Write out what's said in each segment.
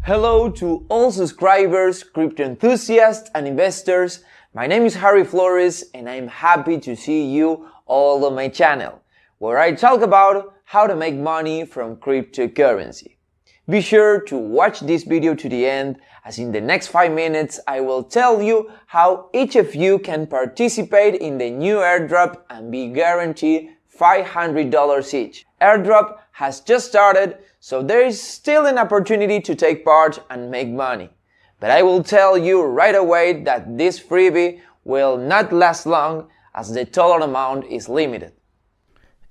Hello to all subscribers, crypto enthusiasts and investors. My name is Harry Flores and I'm happy to see you all on my channel, where I talk about how to make money from cryptocurrency. Be sure to watch this video to the end, as in the next 5 minutes I will tell you how each of you can participate in the new airdrop and be guaranteed $500 each. Airdrop has just started, so there is still an opportunity to take part and make money. But I will tell you right away that this freebie will not last long, as the total amount is limited.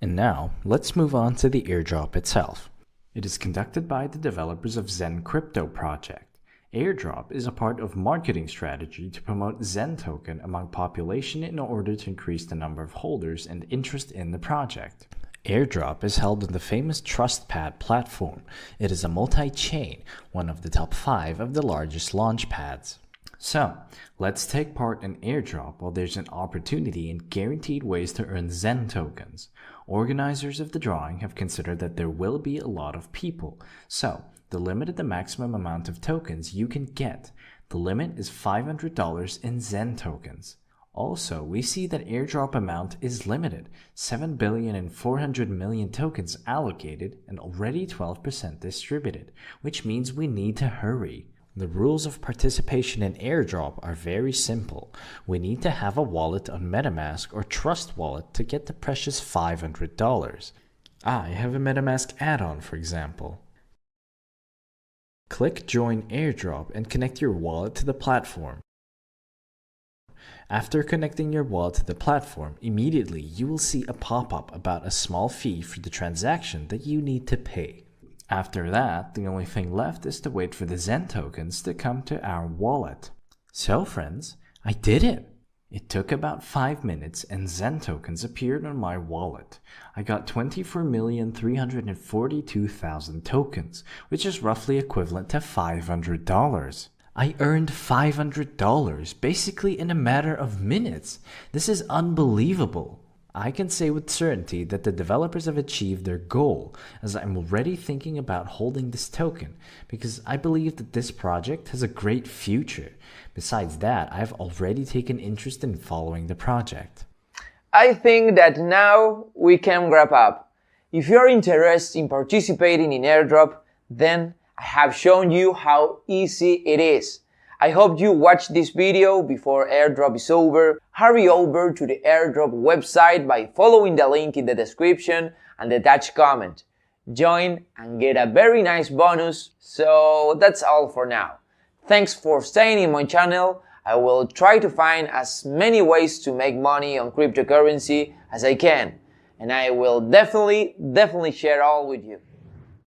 And now, let's move on to the airdrop itself. It is conducted by the developers of XEN Crypto project. AIRDROP is a part of marketing strategy to promote XEN token among population in order to increase the number of holders and interest in the project. AIRDROP is held on the famous TrustPad platform. It is a multi-chain, one of the top 5 of the largest launch pads. So, let's take part in AIRDROP while there's an opportunity and guaranteed ways to earn XEN tokens. Organizers of the drawing have considered that there will be a lot of people, so the limit is the maximum amount of tokens you can get. The limit is $500 in XEN tokens. Also, we see that airdrop amount is limited, 7,400,000,000 tokens allocated and already 12% distributed, which means we need to hurry. The rules of participation in airdrop are very simple. We need to have a wallet on MetaMask or Trust Wallet to get the precious $500. I have a MetaMask add-on, for example. Click Join Airdrop and connect your wallet to the platform. After connecting your wallet to the platform, immediately you will see a pop-up about a small fee for the transaction that you need to pay. After that, the only thing left is to wait for the XEN tokens to come to our wallet. So friends, I did it! It took about 5 minutes and XEN tokens appeared on my wallet. I got 24,342,000 tokens, which is roughly equivalent to $500. I earned $500 basically in a matter of minutes. This is unbelievable. I can say with certainty that the developers have achieved their goal, as I'm already thinking about holding this token because I believe that this project has a great future. Besides that, I've already taken interest in following the project. I think that now we can wrap up. If you're interested in participating in airdrop, then I have shown you how easy it is. I hope you watch this video before airdrop is over. Hurry over to the airdrop website by following the link in the description and the attached comment. Join and get a very nice bonus. So that's all for now. Thanks for staying in my channel. I will try to find as many ways to make money on cryptocurrency as I can. And I will definitely share all with you.